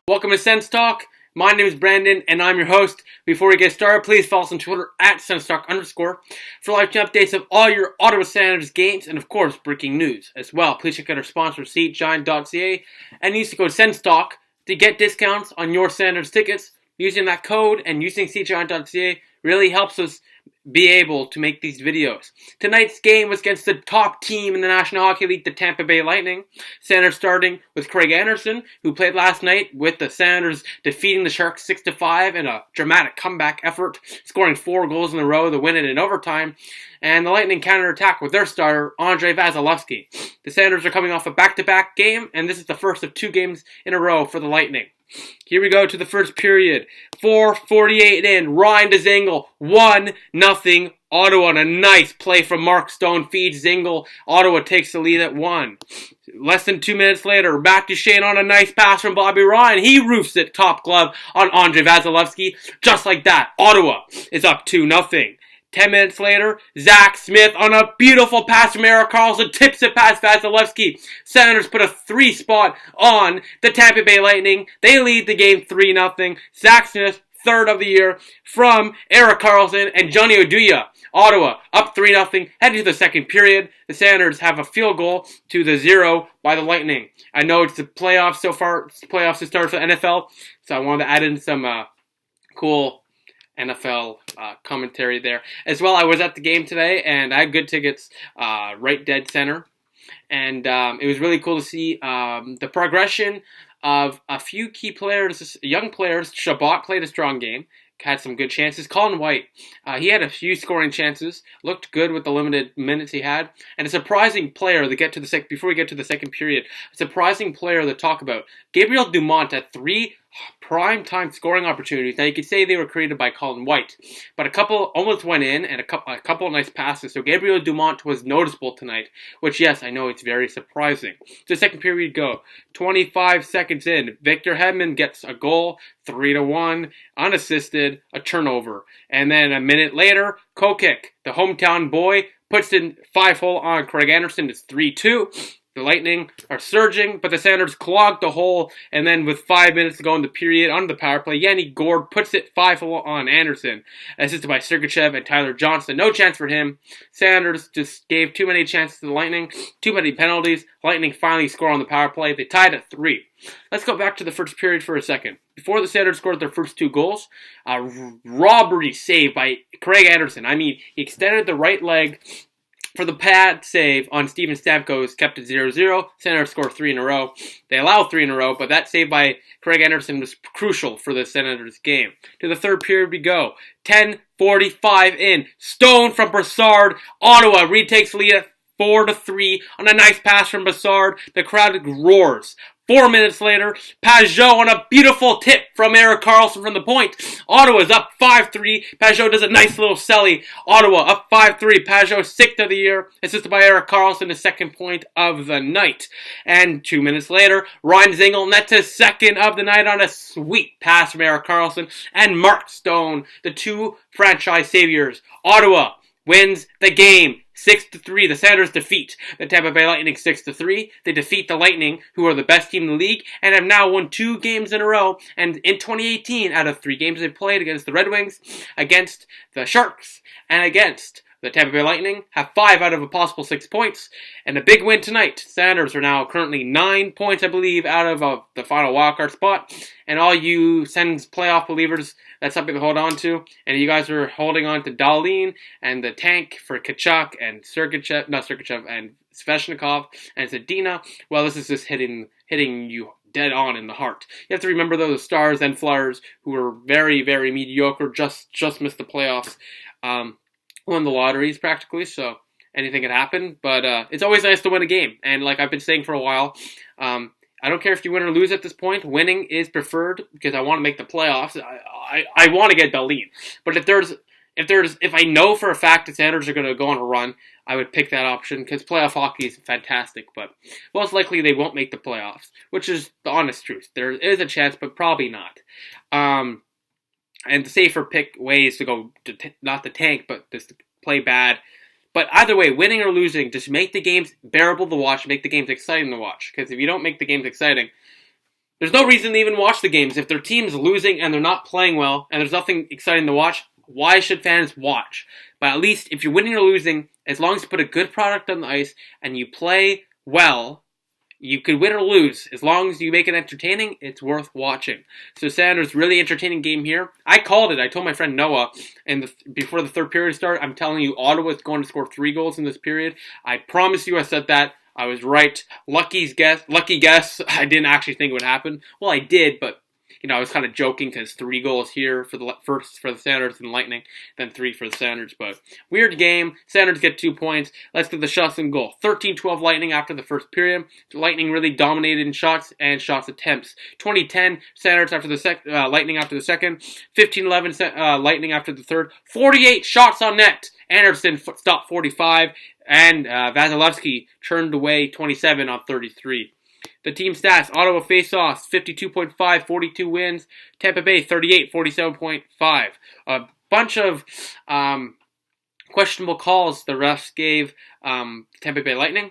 Welcome to SENS Talk. My name is Brandon, and I'm your host. Before we get started, please follow us on Twitter at SensTalk_ for live stream updates of all your Ottawa Senators games and, of course, breaking news as well. Please check out our sponsor, SeatGiant.ca, and use the code SensTalk to get discounts on your Senators tickets. Using that code and using SeatGiant.ca really helps us be able to make these videos. Tonight's game was against the top team in the National Hockey League, the Tampa Bay Lightning. Senators starting with Craig Anderson, who played last night with the Senators defeating the Sharks 6-5 in a dramatic comeback effort, scoring 4 goals in a row to win it in overtime. And the Lightning counterattack with their starter, Andrei Vasilevskiy. The Senators are coming off a back-to-back game, and this is the first of 2 games in a row for the Lightning. Here we go to the first period. 4:48 in. Ryan to Zingle. 1-0 Ottawa. And a nice play from Mark Stone feeds Zingle. Ottawa takes the lead at 1. Less than 2 minutes later, back to Shane on a nice pass from Bobby Ryan. He roofs it top glove on Andrei Vasilevskiy. Just like that, Ottawa is up 2-0. 10 minutes later, Zach Smith on a beautiful pass from Erik Karlsson tips it past Vasilevskiy. Senators put a 3 spot on the Tampa Bay Lightning. They lead the game 3-0. Zach Smith, third of the year from Erik Karlsson and Johnny Oduya. Ottawa up 3-0, heading to the second period. The Senators have a field goal to the 0 by the Lightning. I know it's the playoffs so far, playoffs to start for the NFL, so I wanted to add in some cool NFL commentary there. As well, I was at the game today, and I had good tickets right dead center. And it was really cool to see the progression of a few key players, young players. Shabbat played a strong game, had some good chances. Colin White, he had a few scoring chances, looked good with the limited minutes he had. And a surprising player to get to the before we get to the second period, a surprising player to talk about. Gabriel Dumont had 3 prime-time scoring opportunities. Now, you could say they were created by Colin White, but a couple almost went in, and a couple of nice passes. So Gabriel Dumont was noticeable tonight, which, yes, I know it's very surprising. To the second period go. 25 seconds in, Victor Hedman gets a goal, 3-1, unassisted, a turnover. And then a minute later, Kokik, the hometown boy, puts in 5-hole on Craig Anderson. It's 3-2. The Lightning are surging, but the Senators clogged the hole, and then with 5 minutes to go in the period, on the power play, Yanni Gourde puts it 5-hole on Anderson, assisted by Sergachev and Tyler Johnson. No chance for him. Senators just gave too many chances to the Lightning, too many penalties. Lightning finally score on the power play. They tied at 3. Let's go back to the first period for a second. Before the Senators scored their first 2 goals, a robbery save by Craig Anderson. I mean, he extended the right leg for the pad save on Steven Stamkos, kept it 0-0. Senators score 3 in a row. They allow 3 in a row, but that save by Craig Anderson was crucial for the Senators game. To the third period we go. 10:45 in. Stone from Brassard. Ottawa retakes lead at 4-3 on a nice pass from Brassard. The crowd roars. 4 minutes later, Pajot on a beautiful tip from Erik Karlsson from the point. Ottawa's up 5-3. Pajot does a nice little celly. Ottawa up 5-3. Pajot 6th of the year, assisted by Erik Karlsson, the second point of the night. And 2 minutes later, Ryan Zingle nets his second of the night on a sweet pass from Erik Karlsson and Mark Stone, the 2 franchise saviors. Ottawa wins the game 6-3. The Senators defeat the Tampa Bay Lightning 6-3. They defeat the Lightning, who are the best team in the league, and have now won 2 games in a row. And in 2018, out of 3 games they've played against the Red Wings, against the Sharks, and against the Tampa Bay Lightning, have 5 out of a possible 6 points. And a big win tonight. Senators are now currently 9 points, I believe, out of the final wildcard spot. And all you Sens playoff believers, that's something to hold on to. And you guys are holding on to Dahlin and the tank for Kachuk and Sergachev and Sveshnikov and Zadina. Well, this is just hitting you dead on in the heart. You have to remember those Stars and Flyers who were very, very mediocre, just missed the playoffs. Won the lotteries practically, so anything can happen. But it's always nice to win a game. And like I've been saying for a while, I don't care if you win or lose at this point. Winning is preferred because I want to make the playoffs. I want to get Dahlin. But if I know for a fact the Senators are going to go on a run, I would pick that option because playoff hockey is fantastic. But most likely they won't make the playoffs, which is the honest truth. There is a chance, but probably not. And the safer pick way is to go not the tank, but just to play bad. But either way, winning or losing, just make the games bearable to watch, make the games exciting to watch. Because if you don't make the games exciting, There's no reason to even watch the games. If their team's losing and they're not playing well and there's nothing exciting to watch, why should fans watch? But at least if you're winning or losing, as long as you put a good product on the ice and you play well, you could win or lose. As long as you make it entertaining, it's worth watching. So Sanders, really entertaining game here. I called it. I told my friend Noah before the third period started, I'm telling you, Ottawa is going to score 3 goals in this period. I promise you I said that. I was right. Lucky guess. I didn't actually think it would happen. Well, I did, but I was kind of joking because 3 goals here for the Sounders and Lightning, then 3 for the Sounders. But weird game. Sounders get 2 points. Let's get the shots and goal. 13-12 Lightning after the first period. The Lightning really dominated in shots and shots attempts. 20-10 Sounders after the Lightning after the second. 15-11 Lightning after the third. 48 shots on net. Anderson stopped 45, and Vasilevsky turned away 27 on 33. The team stats: Ottawa face-offs 52.5, 42 wins. Tampa Bay 38, 47.5. A bunch of questionable calls the refs gave Tampa Bay Lightning.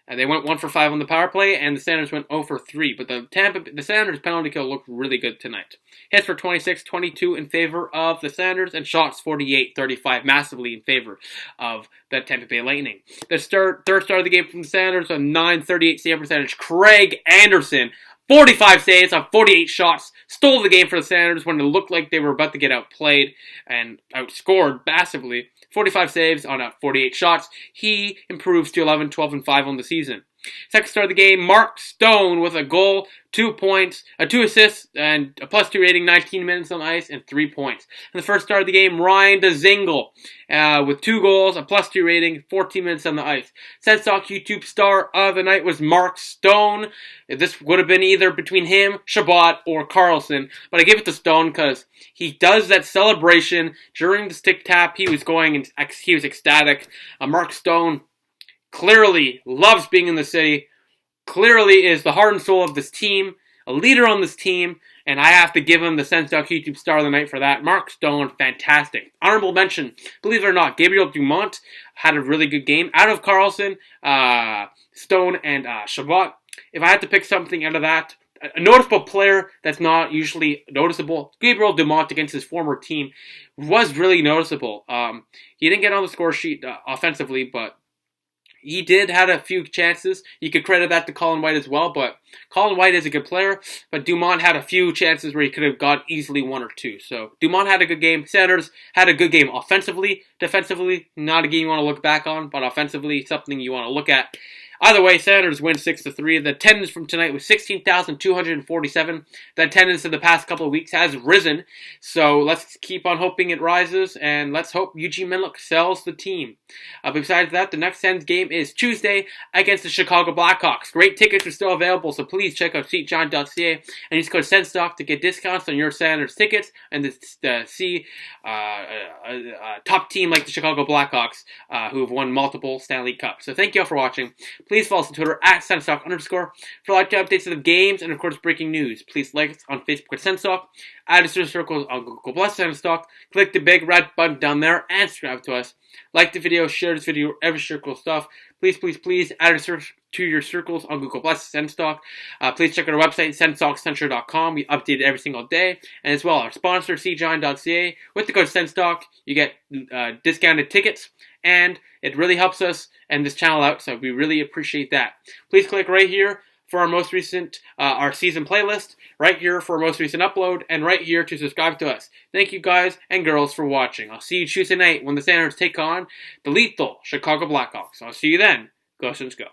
They went 1 for 5 on the power play, and the Sounders went 0 for 3. But the Sounders penalty kill looked really good tonight. Hits for 26, 22 in favor of the Sounders, and shots 48, 35, massively in favor of the Tampa Bay Lightning. The third start of the game from the Sounders, a 938 save percentage. Craig Anderson, 45 saves on 48 shots, stole the game for the Sounders when it looked like they were about to get outplayed and outscored massively. 45 saves on 48 shots. He improves to 11, 12, and 5 on the season. Second start of the game, Mark Stone with a goal, 2 points, 2 assists, and a +2 rating, 19 minutes on ice, and 3 points. In the first start of the game, Ryan DeZingle with 2 goals, a +2 rating, 14 minutes on the ice. SENS YouTube star of the night was Mark Stone. This would have been either between him, Chabot, or Carlson, but I give it to Stone because he does that celebration during the stick tap. He was ecstatic. Mark Stone clearly loves being in the city, clearly is the heart and soul of this team, a leader on this team, and I have to give him the SENS YouTube star of the night for that. Mark Stone, fantastic. Honorable mention, believe it or not, Gabriel Dumont had a really good game. Out of Carlson, Stone, and Chabot, if I had to pick something out of that, a noticeable player that's not usually noticeable, Gabriel Dumont against his former team was really noticeable. He didn't get on the score sheet offensively, but he did have a few chances. You could credit that to Colin White as well, but Colin White is a good player, but Dumont had a few chances where he could have got easily 1 or 2. So Dumont had a good game. Sanders had a good game offensively. Defensively, not a game you want to look back on, but offensively, something you want to look at. Either way, Sanders win 6-3. The attendance from tonight was 16,247. The attendance in the past couple of weeks has risen. So let's keep on hoping it rises, and let's hope Eugene Melnyk sells the team. Besides that, the next Sens game is Tuesday against the Chicago Blackhawks. Great tickets are still available, so please check out SeatGiant.ca and use code SENSTOCK to get discounts on your Sanders tickets and to see a top team like the Chicago Blackhawks who have won multiple Stanley Cups. So thank you all for watching. Please follow us on Twitter at SENSTOCK_ for live updates of the games and, of course, breaking news. Please like us on Facebook at SENSTOCK, add us to the circles on Google Plus SENSTOCK, click the big red button down there, and subscribe to us. Like the video, share this video, every circle stuff. Please, please, please add us to your circles on Google Plus SENSTOCK. Please check out our website, SENSTOCKCentral.com. We update it every single day. And as well, our sponsor, CGIN.ca. With the code SENSTOCK, you get discounted tickets. And it really helps us and this channel out, so we really appreciate that. Please click right here for our most recent, our season playlist, right here for our most recent upload, and right here to subscribe to us. Thank you guys and girls for watching. I'll see you Tuesday night when the Sounders take on the lethal Chicago Blackhawks. I'll see you then. Go Sens go.